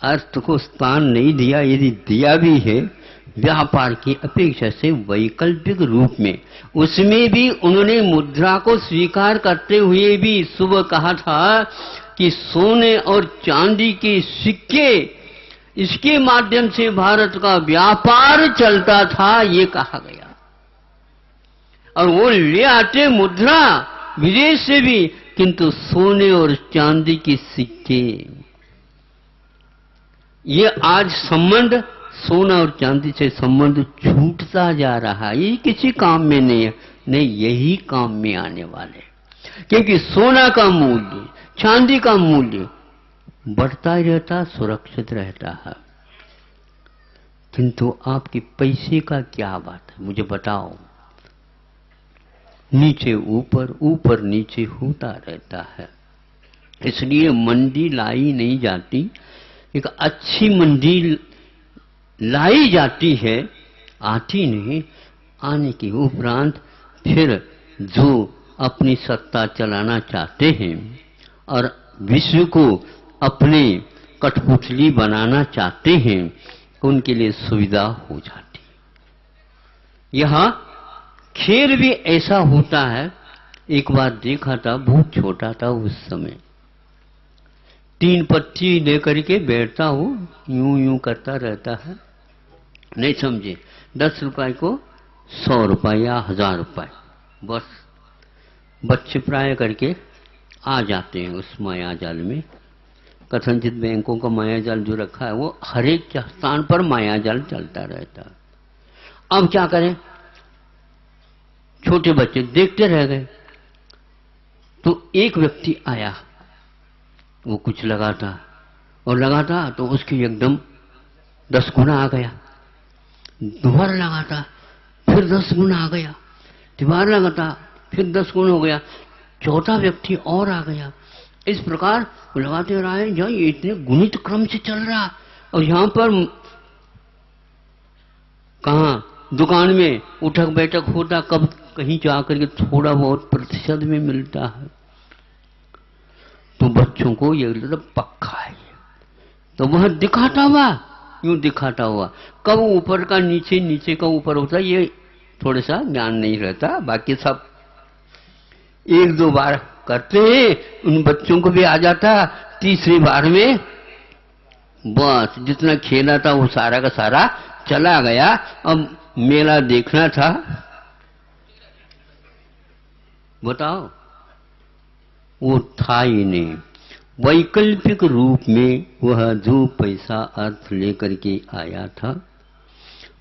Speaker 1: अर्थ को स्थान नहीं दिया, यदि दिया भी है व्यापार की अपेक्षा से वैकल्पिक रूप में, उसमें भी उन्होंने मुद्रा को स्वीकार करते हुए भी सुबह कहा था कि सोने और चांदी के सिक्के, इसके माध्यम से भारत का व्यापार चलता था, ये कहा गया। और वो ले आते मुद्रा विदेश से भी, किंतु सोने और चांदी के सिक्के। ये आज संबंध सोना और चांदी से संबंध छूटता जा रहा है। ये किसी काम में नहीं है, नहीं यही काम में आने वाले, क्योंकि सोना का मूल्य, चांदी का मूल्य बढ़ता ही रहता, सुरक्षित रहता है। किंतु आपके पैसे का क्या बात है, मुझे बताओ। नीचे ऊपर, ऊपर नीचे होता रहता है। इसलिए मंडी लाई नहीं जाती, एक अच्छी मंडी लाई जाती है, आती नहीं। आने के उपरांत फिर जो अपनी सत्ता चलाना चाहते हैं और विश्व को अपने कठपुतली बनाना चाहते हैं, उनके लिए सुविधा हो जाती। यहां खेल भी ऐसा होता है। एक बार देखा था, बहुत छोटा था उस समय, 3 पत्ती लेकर के बैठता हूं, यूं यूं करता रहता है, नहीं समझे, 10 रुपए को 100 रुपए या 1000 रुपए, बस बच्चे प्राय करके आ जाते हैं उस माया जाल में। कथनचित बैंकों का माया जाल जो रखा है, वो हर एक स्थान पर माया जाल चलता रहता है। अब क्या करें, छोटे बच्चे देखते रह गए। तो एक व्यक्ति आया, वो कुछ लगाता और लगाता तो उसकी एकदम 10 गुना आ गया। दोबारा लगाता फिर 10 गुना आ गया, दोबारा लगाता फिर 10 गुना हो गया। चौथा व्यक्ति और आ गया। इस प्रकार वो लगाते रहे, जो ये इतने गुणित क्रम से चल रहा। और यहां पर कहा दुकान में उठक बैठक होता, कब कहीं जाकर के थोड़ा बहुत प्रतिशत में मिलता है। तो बच्चों को ये पक्का है, तो वह दिखाता हुआ, यूं दिखाता हुआ, कब ऊपर का नीचे, नीचे का ऊपर होता, ये थोड़ा सा ज्ञान नहीं रहता। बाकी सब 1-2 बार करते हैं, उन बच्चों को भी आ जाता। तीसरी बार में बस जितना खेला था वो सारा का सारा चला गया। अब मेला देखना था, बताओ वो था ही नहीं। वैकल्पिक रूप में वह जो पैसा अर्थ लेकर के आया था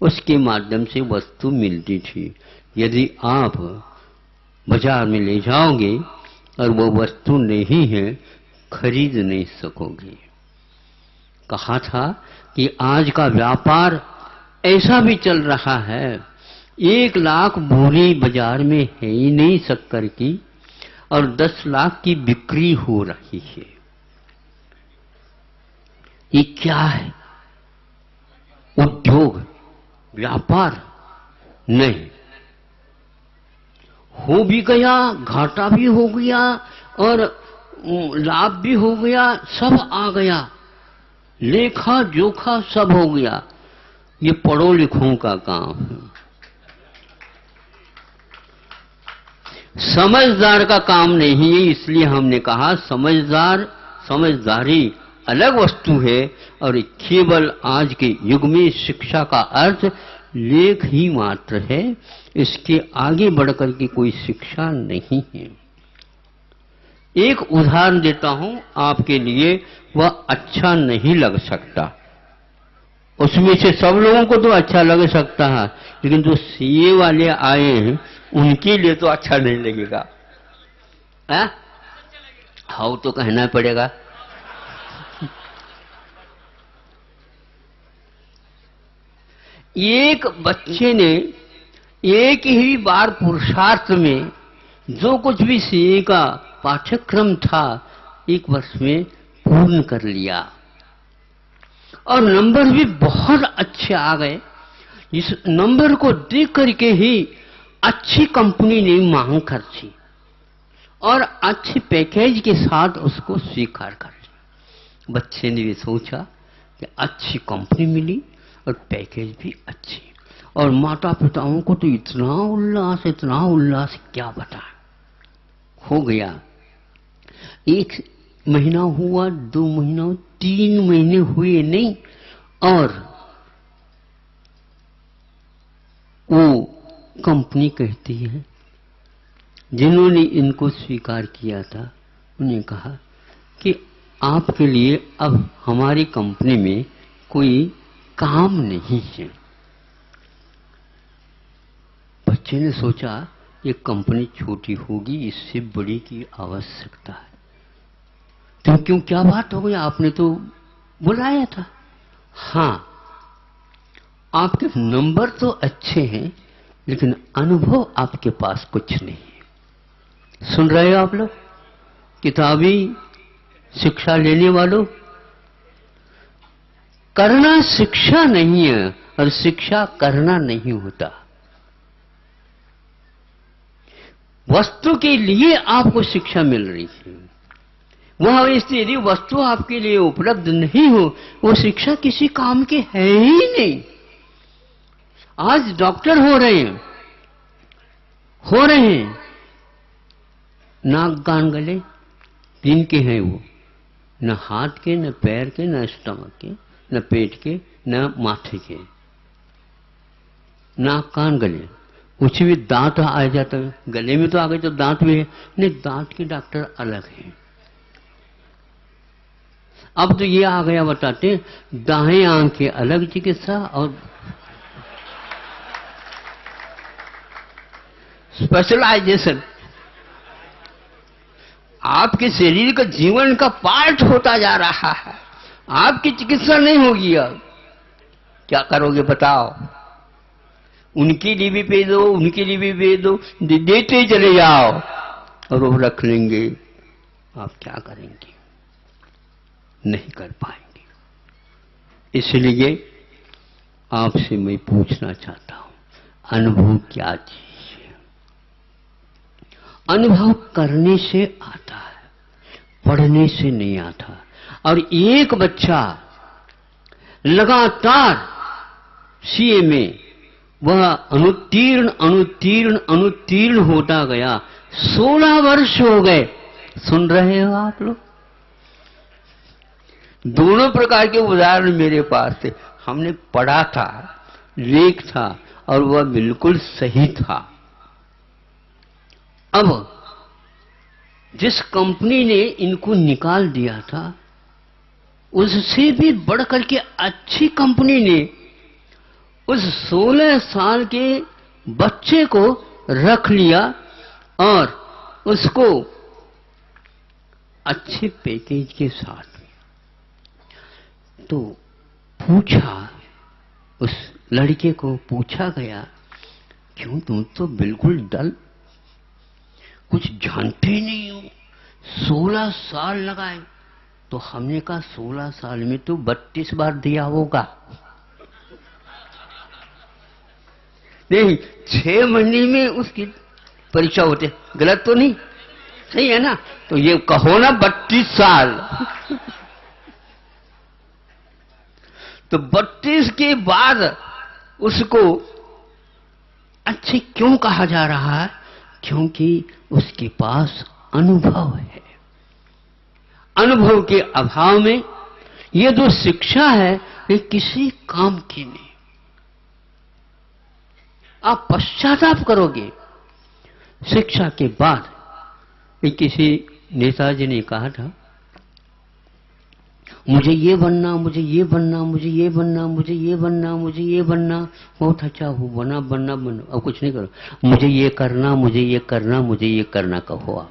Speaker 1: उसके माध्यम से वस्तु मिलती थी। यदि आप बाजार में ले जाओगे और वो वस्तु नहीं है, खरीद नहीं सकोगे। कहा था कि आज का व्यापार ऐसा भी चल रहा है, 1 लाख बोरी बाजार में है ही नहीं शक्कर की और 10 लाख की बिक्री हो रही है। ये क्या है? उद्योग, व्यापार नहीं। हो भी गया, घाटा भी हो गया और लाभ भी हो गया, सब आ गया, लेखा जोखा सब हो गया। ये पढ़ो लिखों का काम है, समझदार का काम नहीं है। इसलिए हमने कहा समझदारी अलग वस्तु है और केवल आज के युग में शिक्षा का अर्थ लेख ही मात्र है, इसके आगे बढ़कर के कोई शिक्षा नहीं है। एक उदाहरण देता हूं आपके लिए, वह अच्छा नहीं लग सकता, उसमें से सब लोगों को तो अच्छा लग सकता है, लेकिन जो सीए वाले आए हैं उनके लिए तो अच्छा नहीं लगेगा। हाँ तो कहना पड़ेगा। एक बच्चे ने एक ही बार पुरुषार्थ में जो कुछ भी सीए का पाठ्यक्रम था 1 वर्ष में पूर्ण कर लिया और नंबर भी बहुत अच्छे आ गए। इस नंबर को देख करके ही अच्छी कंपनी ने मांग कर दी और अच्छे पैकेज के साथ उसको स्वीकार कर लिया। बच्चे ने भी सोचा कि अच्छी कंपनी मिली और पैकेज भी अच्छी, और माता पिताओं को तो इतना उल्लास क्या बता। हो गया, 1 महीना हुआ, 2 महीना, 3 महीने हुए नहीं, और वो कंपनी कहती है, जिन्होंने इनको स्वीकार किया था उन्हें कहा कि आपके लिए अब हमारी कंपनी में कोई काम नहीं है। बच्चे ने सोचा ये कंपनी छोटी होगी, इससे बड़ी की आवश्यकता है। तो क्यों, क्या बात हो गई, आपने तो बुलाया था। हाँ, आपके नंबर तो अच्छे हैं लेकिन अनुभव आपके पास कुछ नहीं है। सुन रहे हो आप लोग, किताबी शिक्षा लेने वालों? करना शिक्षा नहीं है और शिक्षा करना नहीं होता। वस्तु के लिए आपको शिक्षा मिल रही है, वह यदि वस्तु आपके लिए उपलब्ध नहीं हो, वो शिक्षा किसी काम के है ही नहीं। आज डॉक्टर हो रहे हैं, नाक कान गले जिनके हैं वो, न हाथ के, न पैर के, न स्टमक के, न पेट के, न माथे के, नाक कान गले। कुछ भी दांत आ जाता है, गले में तो आ गए तो दांत भी है, नहीं दांत के डॉक्टर अलग हैं। अब तो ये आ गया, बताते दाएं आंख के अलग चिकित्सा और स्पेशलाइजेशन। आपके शरीर का जीवन का पार्ट होता जा रहा है, आपकी चिकित्सा नहीं होगी। अब क्या करोगे बताओ? उनके लिए भी भेज दो, उनके लिए भी भेज दो, देते चले जाओ और वो रख लेंगे। आप क्या करेंगे? नहीं कर पाएंगे। इसलिए आपसे मैं पूछना चाहता हूं, अनुभव क्या चीज है? अनुभव करने से आता है, पढ़ने से नहीं आता। और एक बच्चा लगातार सीए में वह अनुत्तीर्ण होता गया। 16 वर्ष हो गए। सुन रहे हो आप लोग? दोनों प्रकार के उदाहरण मेरे पास थे। हमने पढ़ा था, लेख था और वह बिल्कुल सही था। अब जिस कंपनी ने इनको निकाल दिया था, उससे भी बढ़कर के अच्छी कंपनी ने उस 16 साल के बच्चे को रख लिया और उसको अच्छे पैकेज के साथ। तो पूछा, उस लड़के को पूछा गया, क्यों तुम तो बिल्कुल डल, कुछ जानते ही नहीं हो, 16 साल लगाए। तो हमने कहा 16 साल में तो 32 बार दिया होगा। नहीं, 6 महीने में उसकी परीक्षा होते, गलत तो नहीं, सही है ना? तो ये कहो ना 32 साल। तो 32 के बाद उसको अच्छे क्यों कहा जा रहा है? क्योंकि उसके पास अनुभव है। अनुभव के अभाव में ये जो शिक्षा है ये किसी काम की नहीं। आप पश्चाताप करोगे। शिक्षा के बाद किसी नेताजी ने कहा था, मुझे ये बनना, मुझे ये बनना, मुझे ये बनना, मुझे ये बनना, मुझे ये बनना। बहुत अच्छा हो, बनना बनना बनना, अब कुछ नहीं करो। मुझे ये करना, मुझे ये करना, मुझे ये करना कहो आप।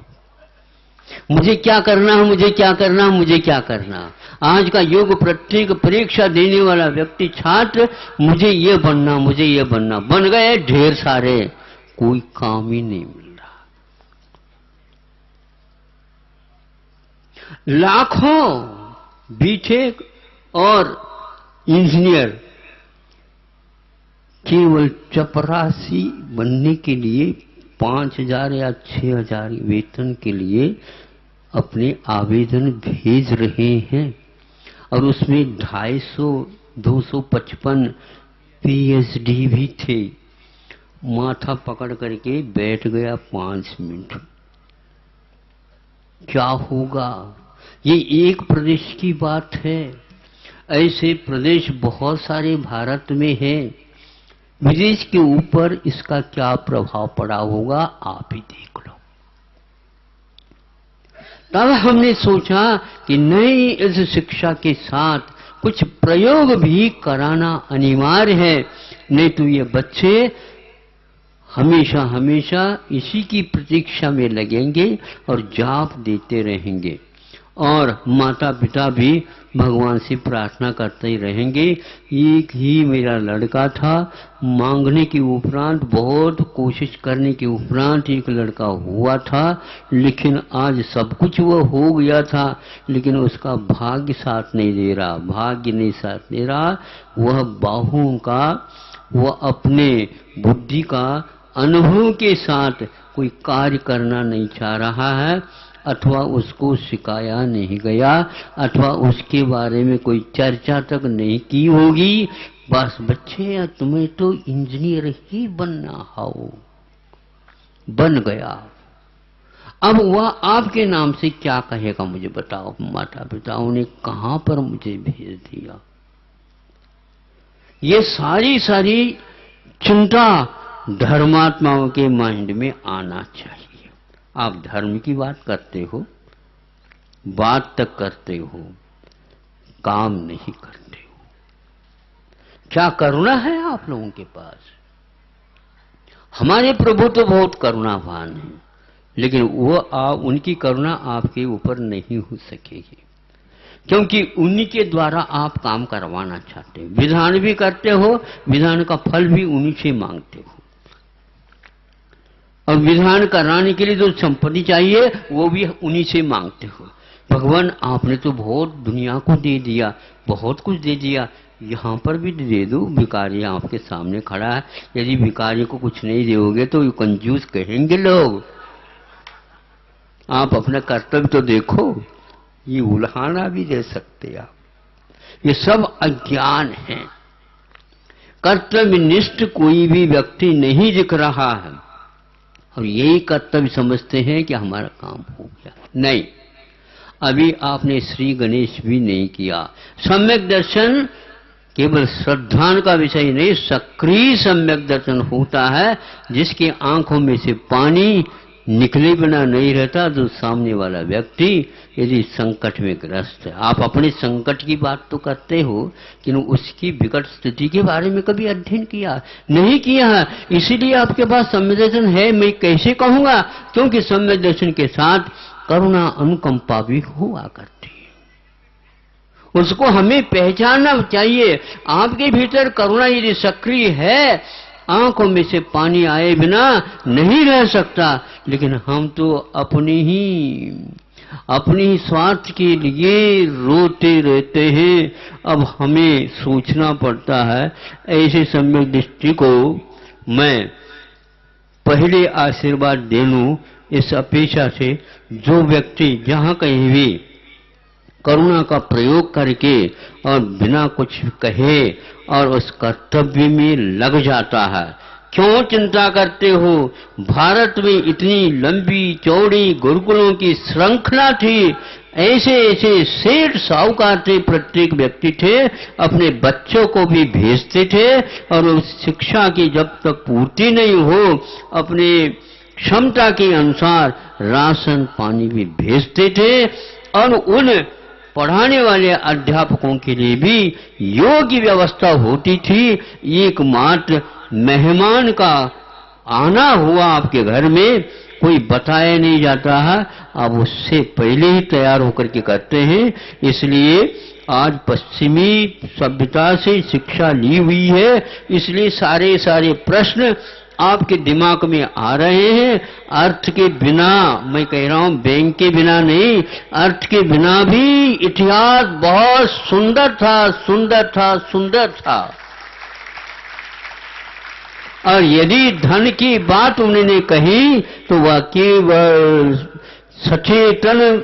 Speaker 1: मुझे क्या करना है, मुझे क्या करना, मुझे क्या करना। आज का युग प्रत्येक परीक्षा देने वाला व्यक्ति छात्र मुझे ये बनना, मुझे ये बनना, बन गए ढेर सारे, कोई काम ही नहीं मिल रहा। लाखों बीटेक और इंजीनियर केवल चपरासी बनने के लिए 5,000 या 6,000 वेतन के लिए अपने आवेदन भेज रहे हैं, और उसमें 250, 255 पीएचडी भी थे। माथा पकड़ करके बैठ गया 5 मिनट। क्या होगा? ये एक प्रदेश की बात है, ऐसे प्रदेश बहुत सारे भारत में हैं। विदेश के ऊपर इसका क्या प्रभाव पड़ा होगा आप ही देख लो। तब हमने सोचा कि नहीं, इस शिक्षा के साथ कुछ प्रयोग भी कराना अनिवार्य है, नहीं तो ये बच्चे हमेशा हमेशा इसी की प्रतीक्षा में लगेंगे और जाप देते रहेंगे, और माता पिता भी भगवान से प्रार्थना करते ही रहेंगे। एक ही मेरा लड़का था, मांगने के उपरांत, बहुत कोशिश करने के उपरांत एक लड़का हुआ था, लेकिन आज सब कुछ वो हो गया था, लेकिन उसका भाग्य साथ नहीं दे रहा, भाग्य नहीं साथ दे रहा। वह बाहुओं का, वह अपने बुद्धि का अनुभव के साथ कोई कार्य करना नहीं चाह रहा है, अथवा उसको सिखाया नहीं गया, अथवा उसके बारे में कोई चर्चा तक नहीं की होगी। बस बच्चे, तुम्हें तो इंजीनियर ही बनना हो, बन गया। अब वह आपके नाम से क्या कहेगा मुझे बताओ। माता पिताओं ने कहां पर मुझे भेज दिया? ये सारी सारी चिंता धर्मात्माओं के माइंड में आना चाहिए। आप धर्म की बात करते हो, बात तक करते हो, काम नहीं करते हो। क्या करुणा है आप लोगों के पास? हमारे प्रभु तो बहुत करुणावान हैं, लेकिन वो उनकी करुणा आपके ऊपर नहीं हो सकेगी, क्योंकि उन्हीं के द्वारा आप काम करवाना चाहते हो। विधान भी करते हो, विधान का फल भी उन्हीं से मांगते हो, और विधान कराने के लिए जो संपत्ति चाहिए वो भी उन्हीं से मांगते हो। भगवान आपने तो बहुत दुनिया को दे दिया, बहुत कुछ दे दिया, यहाँ पर भी दे दो। भिखारी आपके सामने खड़ा है, यदि भिखारी को कुछ नहीं दोगे तो कंजूस कहेंगे लोग। आप अपना कर्तव्य तो देखो, ये उल्हाना भी दे सकते आप। ये सब अज्ञान है। कर्तव्यनिष्ठ कोई भी व्यक्ति नहीं दिख रहा है, और यही कर्तव्य समझते हैं कि हमारा काम हो गया। नहीं, अभी आपने श्री गणेश भी नहीं किया। सम्यक दर्शन केवल श्रद्धान का विषय नहीं, सक्रिय सम्यक दर्शन होता है, जिसकी आंखों में से पानी निकले बिना नहीं रहता तो सामने वाला व्यक्ति यदि संकट में ग्रस्त है, आप अपने संकट की बात तो करते हो कि उसकी विकट स्थिति के बारे में कभी अध्ययन किया नहीं किया है, इसीलिए आपके पास सम्यक दर्शन है। मैं कैसे कहूंगा, क्योंकि सम्यक दर्शन के साथ करुणा अनुकंपा भी हुआ करती है, उसको हमें पहचानना चाहिए। आपके भीतर करुणा यदि सक्रिय है, आंखों में से पानी आए बिना नहीं रह सकता, लेकिन हम तो अपनी स्वार्थ के लिए रोते रहते हैं। अब हमें सोचना पड़ता है। ऐसे सम्यक दृष्टि को मैं पहले आशीर्वाद दे लूं, इस अपेक्षा से जो व्यक्ति जहां कहीं भी करुणा का प्रयोग करके और बिना कुछ कहे और उस कर्तव्य में लग जाता है। क्यों चिंता करते हो? भारत में इतनी लंबी चौड़ी गुरुकुलों की श्रृंखला थी, ऐसे ऐसे सेठ साहूकार थे, प्रत्येक व्यक्ति थे, अपने बच्चों को भी भेजते थे और उस शिक्षा की जब तक पूर्ति नहीं हो, अपने क्षमता के अनुसार राशन पानी भी भेजते थे। और उन पढ़ाने वाले अध्यापकों के लिए भी योग्य व्यवस्था होती थी। एकमात्र मेहमान का आना हुआ आपके घर में कोई बताया नहीं जाता है, आप उससे पहले ही तैयार होकर के करते हैं। इसलिए आज पश्चिमी सभ्यता से शिक्षा ली हुई है, इसलिए सारे प्रश्न आपके दिमाग में आ रहे हैं। अर्थ के बिना, मैं कह रहा हूं बैंक के बिना नहीं, अर्थ के बिना भी इतिहास बहुत सुंदर था। और यदि धन की बात उन्होंने कही तो वह केवल सचेतन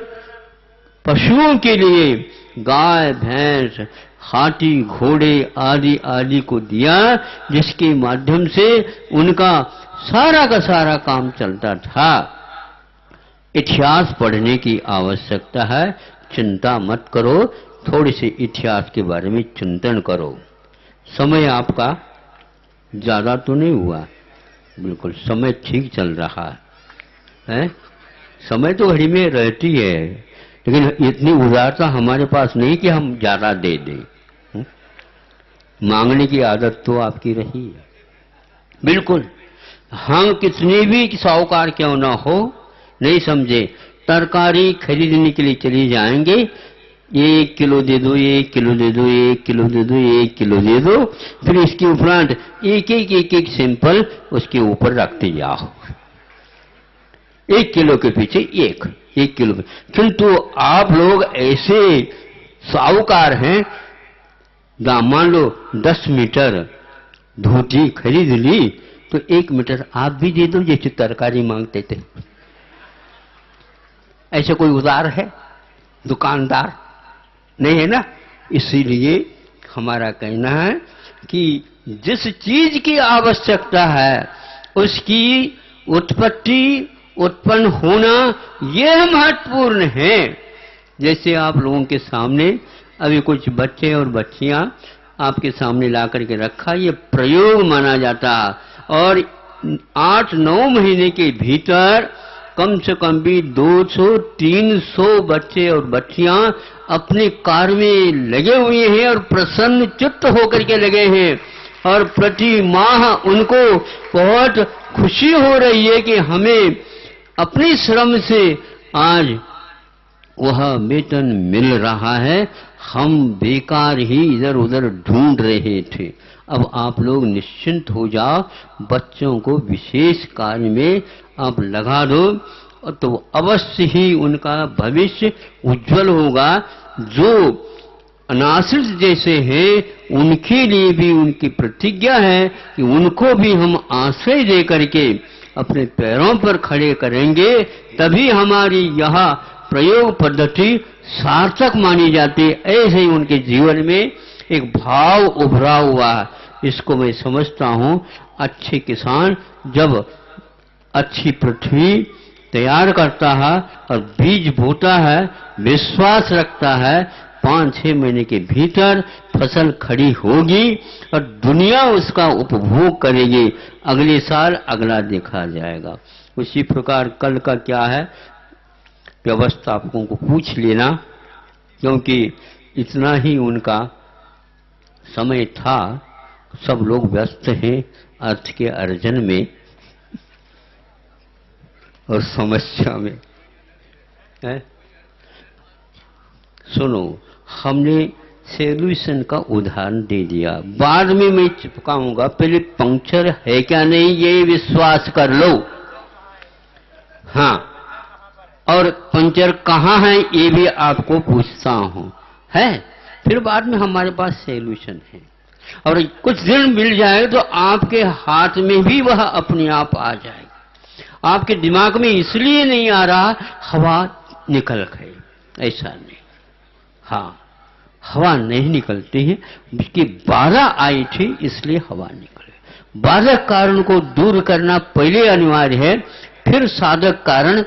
Speaker 1: पशुओं के लिए गाय, भैंस, हाथी, घोड़े आदि आदि को दिया, जिसके माध्यम से उनका सारा का सारा काम चलता था। इतिहास पढ़ने की आवश्यकता है। चिंता मत करो, थोड़ी सी इतिहास के बारे में चिंतन करो। समय आपका ज्यादा तो नहीं हुआ, बिल्कुल समय ठीक चल रहा है। समय तो घड़ी में रहती है, लेकिन इतनी उदारता हमारे पास नहीं कि हम ज्यादा दे दें। मांगने की आदत तो आपकी रही है, बिल्कुल। हम कितने भी साहूकार क्यों ना हो, नहीं समझे, तरकारी खरीदने के लिए चले जाएंगे, 1 किलो दे दो, 1 किलो दे दो, 1 किलो दे दो, 1 किलो दे दो, फिर इसके उपरांत एक सैंपल उसके ऊपर रखते जाओ, 1 किलो के पीछे एक किलो। किंतु आप लोग ऐसे साहूकार हैं, मान लो 10 मीटर धोती खरीद ली तो 1 मीटर आप भी दे दो, जैसे तरकारी मांगते थे। ऐसे कोई उदार है? दुकानदार नहीं है ना। इसीलिए हमारा कहना है कि जिस चीज की आवश्यकता है उसकी उत्पत्ति, उत्पन्न होना, यह महत्वपूर्ण है। जैसे आप लोगों के सामने अभी कुछ बच्चे और बच्चियां आपके सामने ला करके रखा, ये प्रयोग माना जाता है। और 8-9 महीने के भीतर कम से कम भी 200-300 बच्चे और बच्चियां अपने कार्य में लगे हुए हैं और प्रसन्न चित्त होकर के लगे हैं। और प्रति माह उनको बहुत खुशी हो रही है कि हमें अपने श्रम से आज वह वेतन मिल रहा है, हम बेकार ही इधर उधर ढूंढ रहे थे। अब आप लोग निश्चिंत हो जाओ, बच्चों को विशेष कार्य में आप लगा दो तो अवश्य ही उनका भविष्य उज्जवल होगा। जो अनाश्रित जैसे हैं उनके लिए भी उनकी प्रतिज्ञा है कि उनको भी हम आश्रय दे करके अपने पैरों पर खड़े करेंगे, तभी हमारी यह प्रयोग पद्धति सार्थक मानी जाती है। ऐसे ही उनके जीवन में एक भाव उभरा हुआ है। इसको मैं समझता हूं, अच्छे किसान जब अच्छी पृथ्वी तैयार करता है और बीज बोता है, विश्वास रखता है 5-6 महीने के भीतर फसल खड़ी होगी और दुनिया उसका उपभोग करेगी। अगले साल अगला देखा जाएगा। उसी प्रकार कल का क्या है व्यवस्थापकों को पूछ लेना, क्योंकि इतना ही उनका समय था, सब लोग व्यस्त हैं अर्थ के अर्जन में और समस्या में है। सुनो, हमने सॉल्यूशन का उदाहरण दे दिया, बाद में मैं चिपकाऊंगा, पहले पंक्चर है क्या नहीं ये विश्वास कर लो। हाँ, और पंक्चर कहाँ है ये भी आपको पूछता हूं, है, फिर बाद में हमारे पास सॉल्यूशन है। और कुछ दिन मिल जाए तो आपके हाथ में भी वह अपने आप आ जाएगा। आपके दिमाग में इसलिए नहीं आ रहा हवा निकल गई, ऐसा नहीं। हाँ, हवा नहीं निकलती है, उसकी 12 आई थी इसलिए हवा निकले। बाधक कारण को दूर करना पहले अनिवार्य है, फिर साधक कारण